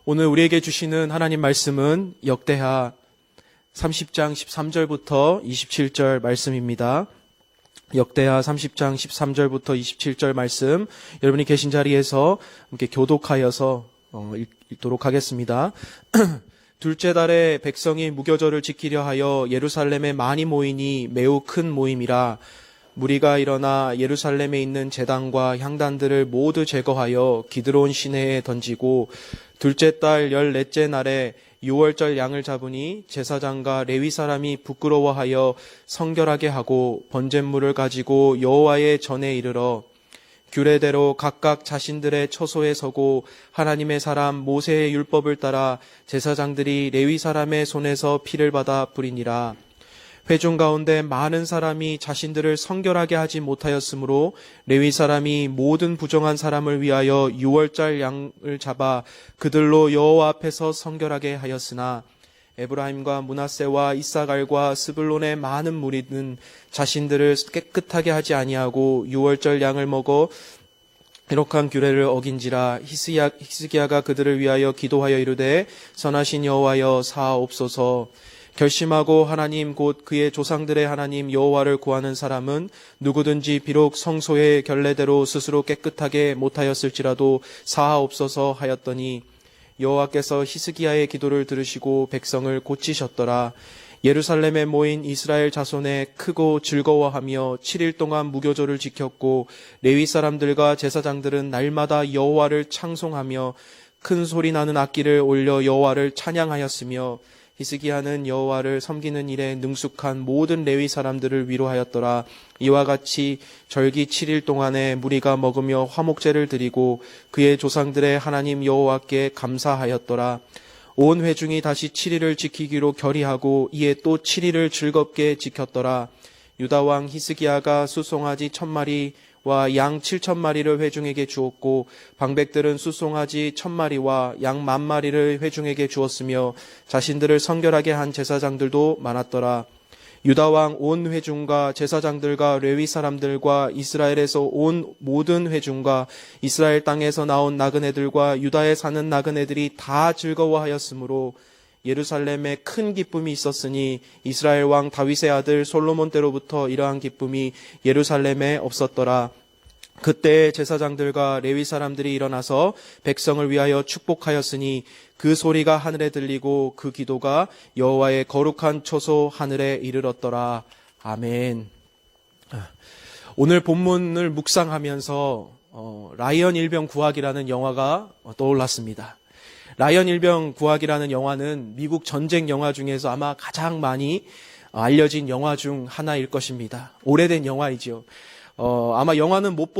오늘 우리에게 주시는 하나님 말씀은 역대하 30장 13절부터 27절 말씀입니다. 역대하 30장 13절부터 27절 말씀, 여러분이 계신 자리에서 함께 교독하여서 읽도록 하겠습니다. 둘째 달에 백성이 무교절을 지키려 하여 예루살렘에 많이 모이니 매우 큰 모임이라. 무리가 일어나 예루살렘에 있는 제단과 향단들을 모두 제거하여 기드론 시내에 던지고, 둘째 달 14째 날에 6월절 양을 잡으니 제사장과 레위 사람이 부끄러워하여 성결하게 하고 번제물을 가지고 여호와의 전에 이르러 규례대로 각각 자신들의 처소에 서고 하나님의 사람 모세의 율법을 따라 제사장들이 레위 사람의 손에서 피를 받아 뿌리니라. 회중 가운데 많은 사람이 자신들을 성결하게 하지 못하였으므로 레위 사람이 모든 부정한 사람을 위하여 6월절 양을 잡아 그들로 여호와 앞에서 성결하게 하였으나, 에브라임과 므낫세와 이사갈과 스불론의 많은 무리는 자신들을 깨끗하게 하지 아니하고 6월절 양을 먹어 이룩한 규례를 어긴지라. 히스기야가 그들을 위하여 기도하여 이르되 선하신 여호와여 사하옵소서. 결심하고 하나님 곧 그의 조상들의 하나님 여호와를 구하는 사람은 누구든지 비록 성소의 결례대로 스스로 깨끗하게 못하였을지라도 사하옵소서 하였더니, 여호와께서 히스기야의 기도를 들으시고 백성을 고치셨더라. 예루살렘에 모인 이스라엘 자손에 크고 즐거워하며 7일 동안 무교절을 지켰고, 레위 사람들과 제사장들은 날마다 여호와를 창송하며 큰 소리 나는 악기를 올려 여호와를 찬양하였으며, 히스기야는 여호와를 섬기는 일에 능숙한 모든 레위 사람들을 위로하였더라. 이와 같이 절기 7일 동안에 무리가 먹으며 화목제를 드리고 그의 조상들의 하나님 여호와께 감사하였더라. 온 회중이 다시 7일을 지키기로 결의하고 이에 또 7일을 즐겁게 지켰더라. 유다 왕 히스기야가 수송아지 1000마리와 양 7000마리를 회중에게 주었고, 방백들은 수송아지 1000마리와 양 10,000마리를 회중에게 주었으며 자신들을 성결하게 한 제사장들도 많았더라. 유다 왕 온 회중과 제사장들과 레위 사람들과 이스라엘에서 온 모든 회중과 이스라엘 땅에서 나온 나그네들과 유다에 사는 나그네들이 다 즐거워하였으므로 예루살렘에 큰 기쁨이 있었으니 이스라엘 왕 다윗의 아들 솔로몬 때로부터 이러한 기쁨이 예루살렘에 없었더라. 그때 제사장들과 레위 사람들이 일어나서 백성을 위하여 축복하였으니 그 소리가 하늘에 들리고 그 기도가 여호와의 거룩한 처소 하늘에 이르렀더라. 아멘. 오늘 본문을 묵상하면서 라이언 일병 구하기라는 영화가 떠올랐습니다. 라이언 일병 구하기라는 영화는 미국 전쟁 영화 중에서 아마 가장 많이 알려진 영화 중 하나일 것입니다. 오래된 영화이죠. 아마 영화는 못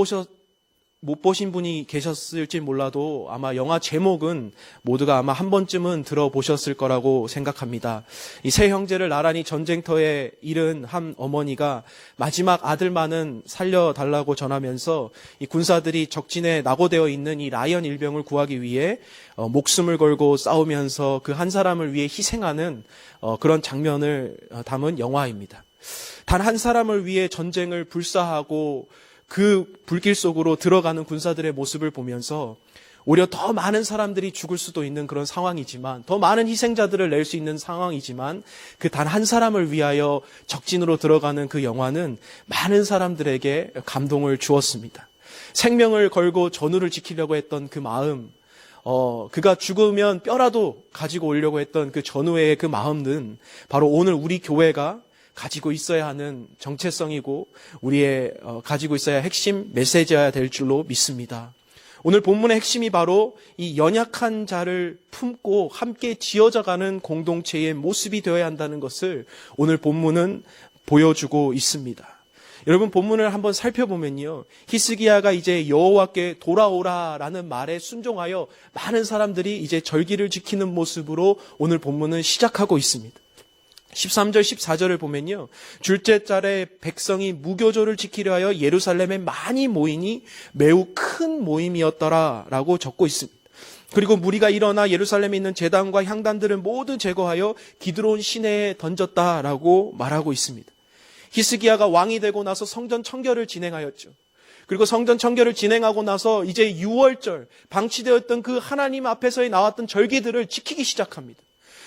보신 분이 계셨을지 몰라도 아마 영화 제목은 모두가 아마 한 번쯤은 들어보셨을 거라고 생각합니다. 이 세 형제를 나란히 전쟁터에 잃은 한 어머니가 마지막 아들만은 살려달라고 전하면서 이 군사들이 적진에 낙오되어 있는 이 라이언 일병을 구하기 위해 목숨을 걸고 싸우면서 그 한 사람을 위해 희생하는 그런 장면을 담은 영화입니다. 단 한 사람을 위해 전쟁을 불사하고 그 불길 속으로 들어가는 군사들의 모습을 보면서 오히려 더 많은 사람들이 죽을 수도 있는 그런 상황이지만, 더 많은 희생자들을 낼 수 있는 상황이지만, 그 단 한 사람을 위하여 적진으로 들어가는 그 영화는 많은 사람들에게 감동을 주었습니다. 생명을 걸고 전우를 지키려고 했던 그 마음, 그가 죽으면 뼈라도 가지고 오려고 했던 그 전우의 그 마음은 바로 오늘 우리 교회가 가지고 있어야 하는 정체성이고 우리의 가지고 있어야 핵심 메시지여야 될 줄로 믿습니다. 오늘 본문의 핵심이 바로 이 연약한 자를 품고 함께 지어져가는 공동체의 모습이 되어야 한다는 것을 오늘 본문은 보여주고 있습니다. 여러분, 본문을 한번 살펴보면요, 히스기야가 이제 여호와께 돌아오라라는 말에 순종하여 많은 사람들이 이제 절기를 지키는 모습으로 오늘 본문은 시작하고 있습니다. 13절 14절을 보면요, 둘째 달에 백성이 무교절을 지키려 하여 예루살렘에 많이 모이니 매우 큰 모임이었더라라고 적고 있습니다. 그리고 무리가 일어나 예루살렘에 있는 제단과 향단들을 모두 제거하여 기드론 시내에 던졌다라고 말하고 있습니다. 히스기야가 왕이 되고 나서 성전 청결을 진행하였죠. 그리고 성전 청결을 진행하고 나서 이제 6월절, 방치되었던 그 하나님 앞에서 나왔던 절기들을 지키기 시작합니다.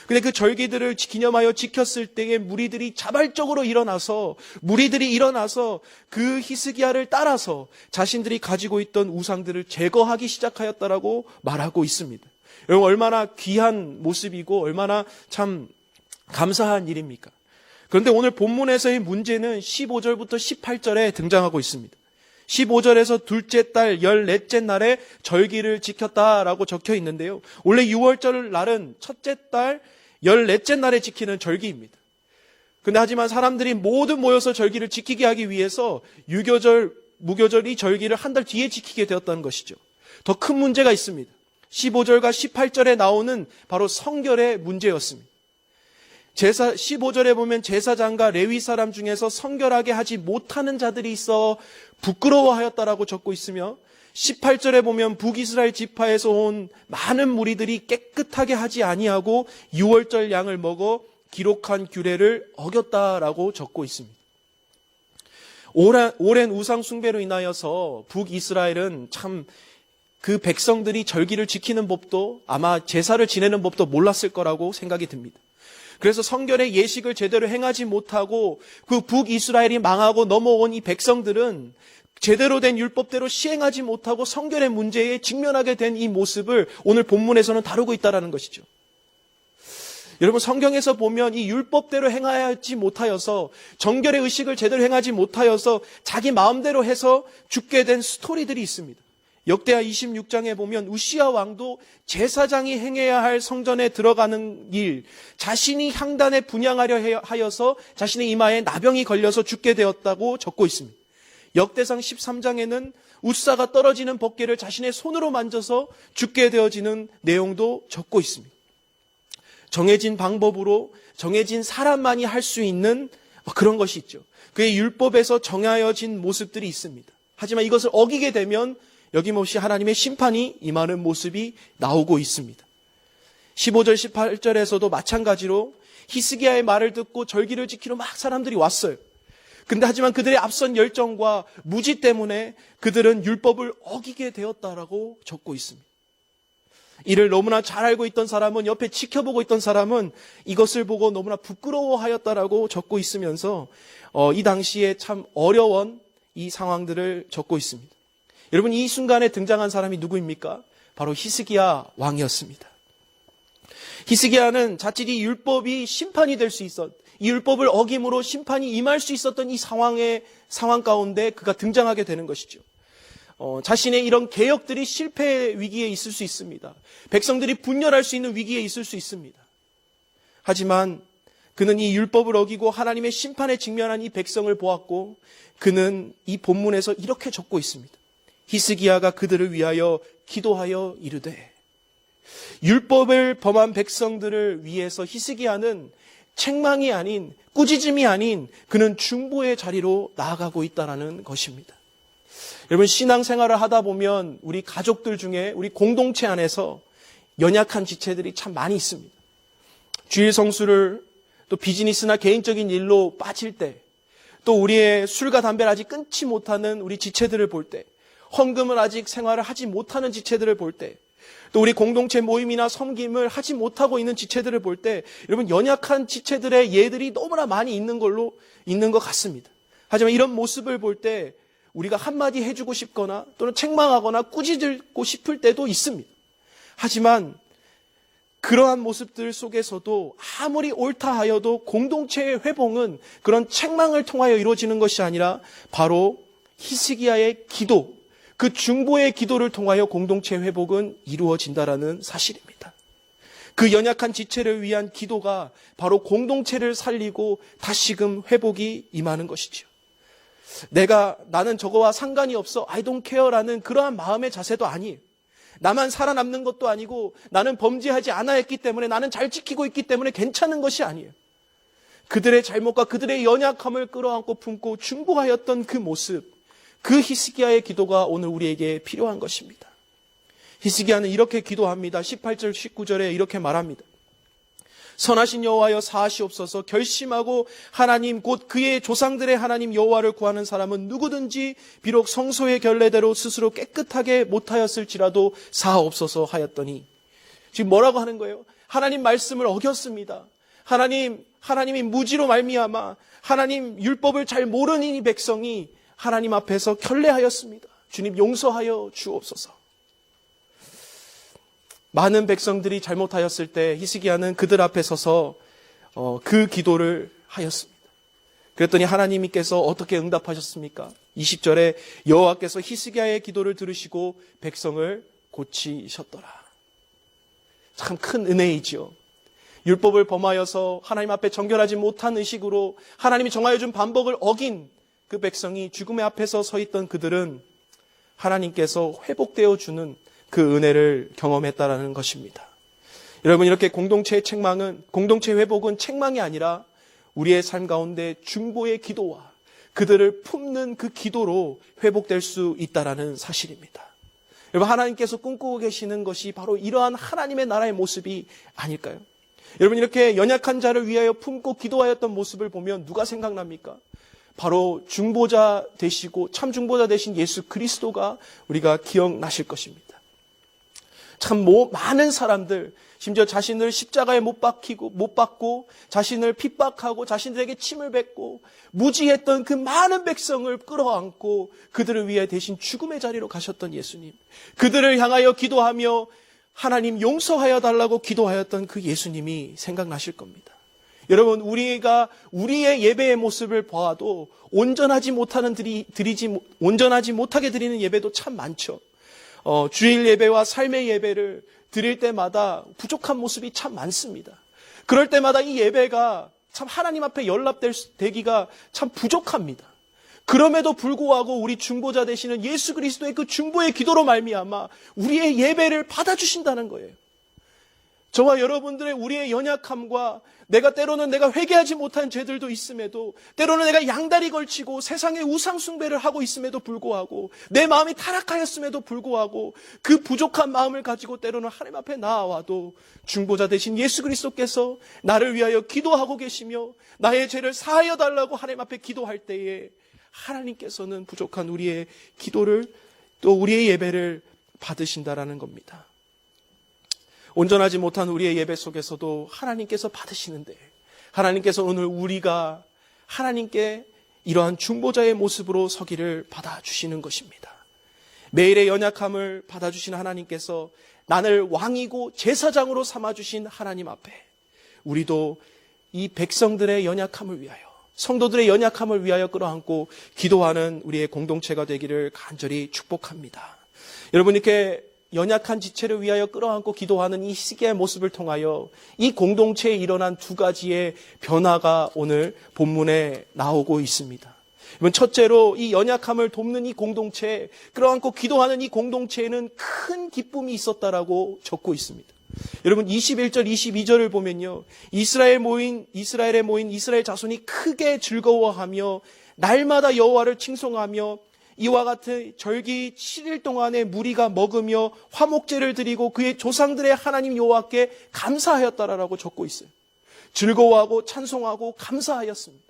근데 그 절기들을 기념하여 지켰을 때에 무리들이 일어나서 그 히스기야를 따라서 자신들이 가지고 있던 우상들을 제거하기 시작하였다라고 말하고 있습니다. 여러분, 얼마나 귀한 모습이고 얼마나 참 감사한 일입니까? 그런데 오늘 본문에서의 문제는 15절부터 18절에 등장하고 있습니다. 15절에서 둘째 달 14째 날에 절기를 지켰다라고 적혀 있는데요. 원래 6월절 날은 첫째 달 14째 날에 지키는 절기입니다. 근데 하지만 사람들이 모두 모여서 절기를 지키게 하기 위해서 유교절, 무교절 이 절기를 한 달 뒤에 지키게 되었다는 것이죠. 더 큰 문제가 있습니다. 15절과 18절에 나오는 바로 성결의 문제였습니다. 15절에 보면 제사장과 레위 사람 중에서 성결하게 하지 못하는 자들이 있어 부끄러워하였다라고 적고 있으며 18절에 보면 북이스라엘 지파에서 온 많은 무리들이 깨끗하게 하지 아니하고 6월절 양을 먹어 기록한 규례를 어겼다라고 적고 있습니다. 오랜 우상 숭배로 인하여서 북이스라엘은 참 그 백성들이 절기를 지키는 법도 아마 제사를 지내는 법도 몰랐을 거라고 생각이 듭니다. 그래서 성결의 예식을 제대로 행하지 못하고 그 북이스라엘이 망하고 넘어온 이 백성들은 제대로 된 율법대로 시행하지 못하고 성결의 문제에 직면하게 된 이 모습을 오늘 본문에서는 다루고 있다는 것이죠. 여러분, 성경에서 보면 이 율법대로 행하지 못하여서 정결의 의식을 제대로 행하지 못하여서 자기 마음대로 해서 죽게 된 스토리들이 있습니다. 역대하 26장에 보면 우시야 왕도 제사장이 행해야 할 성전에 들어가는 일, 자신이 향단에 분향하려 하여서 자신의 이마에 나병이 걸려서 죽게 되었다고 적고 있습니다. 역대상 13장에는 웃사가 떨어지는 벗개를 자신의 손으로 만져서 죽게 되어지는 내용도 적고 있습니다. 정해진 방법으로 정해진 사람만이 할 수 있는 그런 것이 있죠. 그의 율법에서 정하여진 모습들이 있습니다. 하지만 이것을 어기게 되면 여김없이 하나님의 심판이 임하는 모습이 나오고 있습니다. 15절 18절에서도 마찬가지로 히스기야의 말을 듣고 절기를 지키러 막 사람들이 왔어요. 근데 하지만 그들의 앞선 열정과 무지 때문에 그들은 율법을 어기게 되었다라고 적고 있습니다. 이를 너무나 잘 알고 있던 사람은, 옆에 지켜보고 있던 사람은 이것을 보고 너무나 부끄러워하였다라고 적고 있으면서 이 당시에 참 어려운 이 상황들을 적고 있습니다. 여러분, 이 순간에 등장한 사람이 누구입니까? 바로 히스기야 왕이었습니다. 히스기야는 자칫 이 율법이 심판이 될 수 이 율법을 어김으로 심판이 임할 수 있었던 이 상황 가운데 그가 등장하게 되는 것이죠. 자신의 이런 개혁들이 실패 위기에 있을 수 있습니다. 백성들이 분열할 수 있는 위기에 있을 수 있습니다. 하지만 그는 이 율법을 어기고 하나님의 심판에 직면한 이 백성을 보았고 그는 이 본문에서 이렇게 적고 있습니다. 히스기야가 그들을 위하여 기도하여 이르되, 율법을 범한 백성들을 위해서 히스기야는 책망이 아닌, 꾸짖음이 아닌 그는 중보의 자리로 나아가고 있다는 것입니다. 여러분, 신앙생활을 하다 보면 우리 가족들 중에, 우리 공동체 안에서 연약한 지체들이 참 많이 있습니다. 주일 성수를, 또 비즈니스나 개인적인 일로 빠질 때, 또 우리의 술과 담배를 아직 끊지 못하는 우리 지체들을 볼 때, 헌금을 아직 생활을 하지 못하는 지체들을 볼 때, 또 우리 공동체 모임이나 섬김을 하지 못하고 있는 지체들을 볼 때, 여러분, 연약한 지체들의 예들이 너무나 많이 있는 것 같습니다. 하지만 이런 모습을 볼 때 우리가 한마디 해주고 싶거나 또는 책망하거나 꾸짖고 싶을 때도 있습니다. 하지만 그러한 모습들 속에서도 아무리 옳다 하여도 공동체의 회복은 그런 책망을 통하여 이루어지는 것이 아니라 바로 히스기야의 기도, 그 중보의 기도를 통하여 공동체 회복은 이루어진다라는 사실입니다. 그 연약한 지체를 위한 기도가 바로 공동체를 살리고 다시금 회복이 임하는 것이죠. 나는 저거와 상관이 없어, I don't care라는 그러한 마음의 자세도 아니에요. 나만 살아남는 것도 아니고 나는 범죄하지 않아 했기 때문에, 나는 잘 지키고 있기 때문에 괜찮은 것이 아니에요. 그들의 잘못과 그들의 연약함을 끌어안고 품고 중보하였던 그 모습, 그 히스기야의 기도가 오늘 우리에게 필요한 것입니다. 히스기야는 이렇게 기도합니다. 18절 19절에 이렇게 말합니다. 선하신 여호와여 사하시옵소서. 결심하고 하나님 곧 그의 조상들의 하나님 여호와를 구하는 사람은 누구든지 비록 성소의 결례대로 스스로 깨끗하게 못하였을지라도 사하옵소서 하였더니, 지금 뭐라고 하는 거예요? 하나님 말씀을 어겼습니다. 하나님이 무지로 말미암아 하나님 율법을 잘 모르는 이 백성이 하나님 앞에서 결례하였습니다. 주님 용서하여 주옵소서. 많은 백성들이 잘못하였을 때 히스기야는 그들 앞에 서서 그 기도를 하였습니다. 그랬더니 하나님께서 어떻게 응답하셨습니까? 20절에 여호와께서 히스기야의 기도를 들으시고 백성을 고치셨더라. 참 큰 은혜이지요. 율법을 범하여서 하나님 앞에 정결하지 못한 의식으로 하나님이 정하여 준 반복을 어긴 그 백성이 죽음의 앞에서 서 있던 그들은 하나님께서 회복되어 주는 그 은혜를 경험했다라는 것입니다. 여러분, 이렇게 공동체의 책망은, 공동체 회복은 책망이 아니라 우리의 삶 가운데 중보의 기도와 그들을 품는 그 기도로 회복될 수 있다라는 사실입니다. 여러분, 하나님께서 꿈꾸고 계시는 것이 바로 이러한 하나님의 나라의 모습이 아닐까요? 여러분, 이렇게 연약한 자를 위하여 품고 기도하였던 모습을 보면 누가 생각납니까? 바로 중보자 되시고 참 중보자 되신 예수 그리스도가 우리가 기억나실 것입니다. 참 많은 사람들, 심지어 자신을 십자가에 못 박고 자신을 핍박하고 자신들에게 침을 뱉고 무지했던 그 많은 백성을 끌어안고 그들을 위해 대신 죽음의 자리로 가셨던 예수님, 그들을 향하여 기도하며 하나님 용서하여 달라고 기도하였던 그 예수님이 생각나실 겁니다. 여러분, 우리가 우리의 예배의 모습을 보아도 온전하지 못하게 드리는 예배도 참 많죠. 주일 예배와 삶의 예배를 드릴 때마다 부족한 모습이 참 많습니다. 그럴 때마다 이 예배가 참 하나님 앞에 연락되기가 참 부족합니다. 그럼에도 불구하고 우리 중보자 되시는 예수 그리스도의 그 중보의 기도로 말미암아 우리의 예배를 받아주신다는 거예요. 저와 여러분들의 우리의 연약함과 때로는 내가 회개하지 못한 죄들도 있음에도, 때로는 내가 양다리 걸치고 세상의 우상 숭배를 하고 있음에도 불구하고, 내 마음이 타락하였음에도 불구하고 그 부족한 마음을 가지고 때로는 하나님 앞에 나아와도 중보자 되신 예수 그리스도께서 나를 위하여 기도하고 계시며 나의 죄를 사하여 달라고 하나님 앞에 기도할 때에 하나님께서는 부족한 우리의 기도를, 또 우리의 예배를 받으신다라는 겁니다. 온전하지 못한 우리의 예배 속에서도 하나님께서 받으시는데, 하나님께서 오늘 우리가 하나님께 이러한 중보자의 모습으로 서기를 받아주시는 것입니다. 매일의 연약함을 받아주신 하나님께서 나를 왕이고 제사장으로 삼아주신 하나님 앞에 우리도 이 백성들의 연약함을 위하여, 성도들의 연약함을 위하여 끌어안고 기도하는 우리의 공동체가 되기를 간절히 축복합니다. 여러분, 이렇게 연약한 지체를 위하여 끌어안고 기도하는 이 시기의 모습을 통하여 이 공동체에 일어난 두 가지의 변화가 오늘 본문에 나오고 있습니다. 첫째로 이 연약함을 돕는 이 공동체, 끌어안고 기도하는 이 공동체에는 큰 기쁨이 있었다라고 적고 있습니다. 여러분, 21절, 22절을 보면요, 이스라엘에 모인 이스라엘 자손이 크게 즐거워하며 날마다 여호와를 칭송하며 이와 같은 절기 7일 동안에 무리가 먹으며 화목제를 드리고 그의 조상들의 하나님 여호와께 감사하였다라고 적고 있어요. 즐거워하고 찬송하고 감사하였습니다.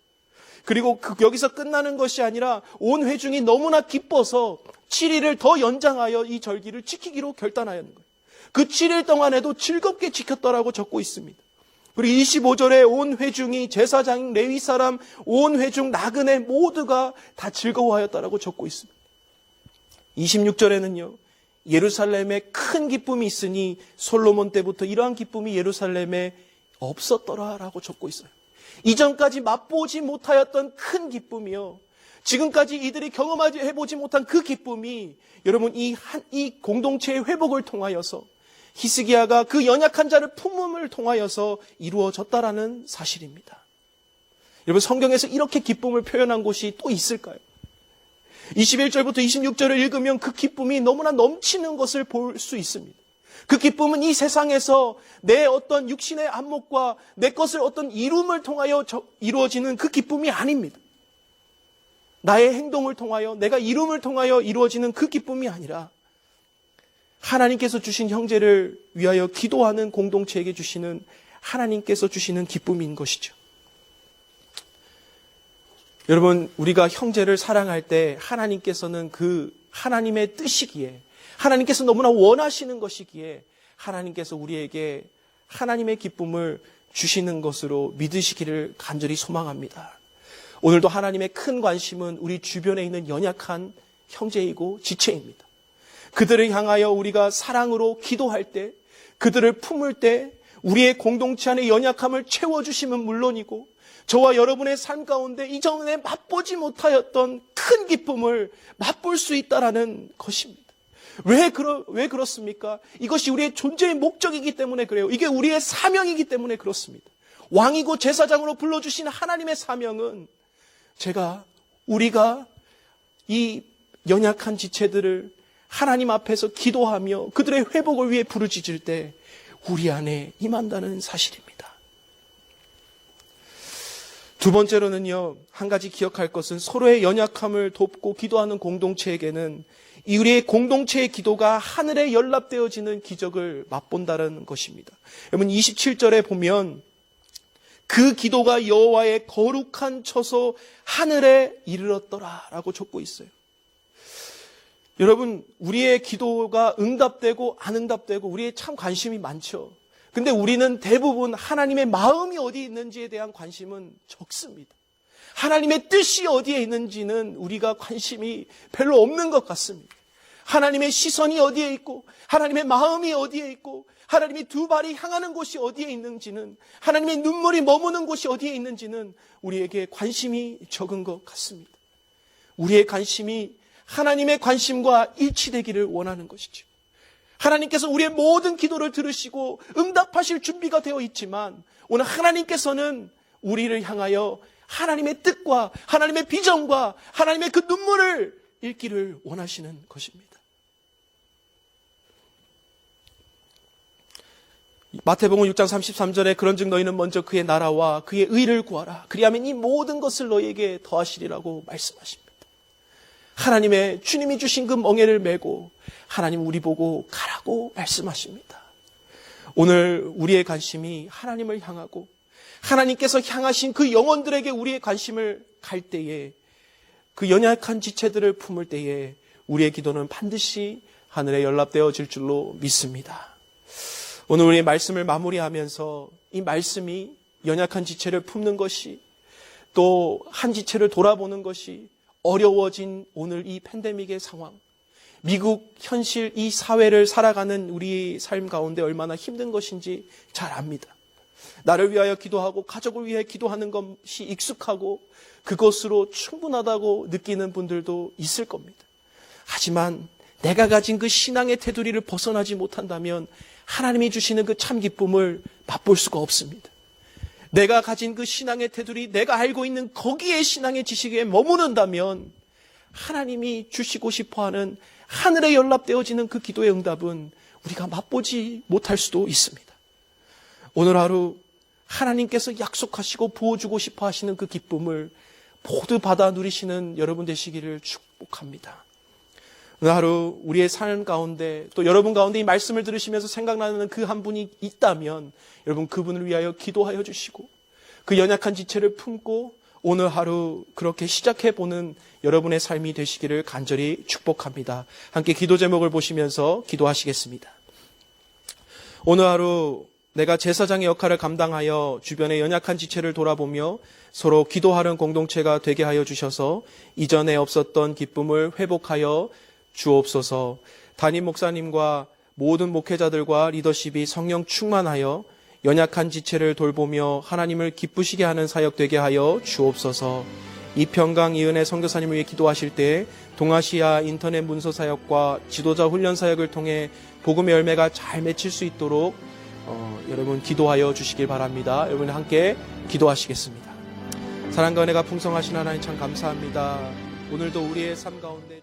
그리고 여기서 끝나는 것이 아니라 온 회중이 너무나 기뻐서 7일을 더 연장하여 이 절기를 지키기로 결단하였는 거예요. 그 7일 동안에도 즐겁게 지켰다라고 적고 있습니다. 그리고 25절에 온 회중이, 제사장, 레위 사람, 온 회중 나그네 모두가 다 즐거워하였다라고 적고 있습니다. 26절에는요, 예루살렘에 큰 기쁨이 있으니 솔로몬 때부터 이러한 기쁨이 예루살렘에 없었더라라고 적고 있어요. 이전까지 맛보지 못하였던 큰 기쁨이요, 지금까지 이들이 해보지 못한 그 기쁨이 여러분 이 공동체의 회복을 통하여서, 히스기야가 그 연약한 자를 품음을 통하여서 이루어졌다라는 사실입니다. 여러분, 성경에서 이렇게 기쁨을 표현한 곳이 또 있을까요? 21절부터 26절을 읽으면 그 기쁨이 너무나 넘치는 것을 볼 수 있습니다. 그 기쁨은 이 세상에서 내 어떤 육신의 안목과 내 것을 어떤 이룸을 통하여 이루어지는 그 기쁨이 아닙니다. 나의 행동을 통하여, 내가 이룸을 통하여 이루어지는 그 기쁨이 아니라 하나님께서 주신 형제를 위하여 기도하는 공동체에게 주시는 하나님께서 주시는 기쁨인 것이죠. 여러분, 우리가 형제를 사랑할 때 하나님께서는 그 하나님의 뜻이기에, 하나님께서 너무나 원하시는 것이기에 하나님께서 우리에게 하나님의 기쁨을 주시는 것으로 믿으시기를 간절히 소망합니다. 오늘도 하나님의 큰 관심은 우리 주변에 있는 연약한 형제이고 지체입니다. 그들을 향하여 우리가 사랑으로 기도할 때, 그들을 품을 때 우리의 공동체 안의 연약함을 채워주심은 물론이고, 저와 여러분의 삶 가운데 이전에 맛보지 못하였던 큰 기쁨을 맛볼 수 있다라는 것입니다. 왜 그렇습니까? 이것이 우리의 존재의 목적이기 때문에 그래요. 이게 우리의 사명이기 때문에 그렇습니다. 왕이고 제사장으로 불러주신 하나님의 사명은 우리가 이 연약한 지체들을 하나님 앞에서 기도하며 그들의 회복을 위해 부르짖을 때 우리 안에 임한다는 사실입니다. 두 번째로는요, 한 가지 기억할 것은 서로의 연약함을 돕고 기도하는 공동체에게는 우리의 공동체의 기도가 하늘에 연락되어지는 기적을 맛본다는 것입니다. 여러분 27절에 보면 그 기도가 여호와의 거룩한 처소 하늘에 이르렀더라라고 적고 있어요. 여러분, 우리의 기도가 응답되고 안 응답되고 우리의 참 관심이 많죠. 근데 우리는 대부분 하나님의 마음이 어디에 있는지에 대한 관심은 적습니다. 하나님의 뜻이 어디에 있는지는 우리가 관심이 별로 없는 것 같습니다. 하나님의 시선이 어디에 있고, 하나님의 마음이 어디에 있고, 하나님이 두 발이 향하는 곳이 어디에 있는지는, 하나님의 눈물이 머무는 곳이 어디에 있는지는 우리에게 관심이 적은 것 같습니다. 우리의 관심이 하나님의 관심과 일치되기를 원하는 것이죠. 하나님께서 우리의 모든 기도를 들으시고 응답하실 준비가 되어 있지만 오늘 하나님께서는 우리를 향하여 하나님의 뜻과 하나님의 비전과 하나님의 그 눈물을 읽기를 원하시는 것입니다. 마태복음 6장 33절에 그런즉 너희는 먼저 그의 나라와 그의 의를 구하라. 그리하면 이 모든 것을 너희에게 더하시리라고 말씀하십니다. 하나님의 주님이 주신 그 멍에를 메고 하나님 우리 보고 가라고 말씀하십니다. 오늘 우리의 관심이 하나님을 향하고 하나님께서 향하신 그 영혼들에게 우리의 관심을 갈 때에, 그 연약한 지체들을 품을 때에 우리의 기도는 반드시 하늘에 연락되어질 줄로 믿습니다. 오늘 우리의 말씀을 마무리하면서 이 말씀이 연약한 지체를 품는 것이, 또 한 지체를 돌아보는 것이 어려워진 오늘 이 팬데믹의 상황, 미국 현실 이 사회를 살아가는 우리 삶 가운데 얼마나 힘든 것인지 잘 압니다. 나를 위하여 기도하고 가족을 위해 기도하는 것이 익숙하고 그것으로 충분하다고 느끼는 분들도 있을 겁니다. 하지만 내가 가진 그 신앙의 테두리를 벗어나지 못한다면 하나님이 주시는 그 참 기쁨을 맛볼 수가 없습니다. 내가 가진 그 신앙의 테두리, 내가 알고 있는 거기에 신앙의 지식에 머무른다면 하나님이 주시고 싶어하는 하늘에 연락되어지는 그 기도의 응답은 우리가 맛보지 못할 수도 있습니다. 오늘 하루 하나님께서 약속하시고 부어주고 싶어 하시는 그 기쁨을 모두 받아 누리시는 여러분 되시기를 축복합니다. 오늘 하루 우리의 삶 가운데, 또 여러분 가운데 이 말씀을 들으시면서 생각나는 그 한 분이 있다면 여러분 그분을 위하여 기도하여 주시고 그 연약한 지체를 품고 오늘 하루 그렇게 시작해보는 여러분의 삶이 되시기를 간절히 축복합니다. 함께 기도 제목을 보시면서 기도하시겠습니다. 오늘 하루 내가 제사장의 역할을 감당하여 주변의 연약한 지체를 돌아보며 서로 기도하는 공동체가 되게 하여 주셔서 이전에 없었던 기쁨을 회복하여 주옵소서. 담임 목사님과 모든 목회자들과 리더십이 성령 충만하여 연약한 지체를 돌보며 하나님을 기쁘시게 하는 사역 되게 하여 주옵소서. 이평강 이은혜 선교사님을 위해 기도하실 때 동아시아 인터넷 문서 사역과 지도자 훈련 사역을 통해 복음의 열매가 잘 맺힐 수 있도록 여러분 기도하여 주시길 바랍니다. 여러분 함께 기도하시겠습니다. 사랑과 은혜가 풍성하신 하나님 참 감사합니다. 오늘도 우리의 삶 가운데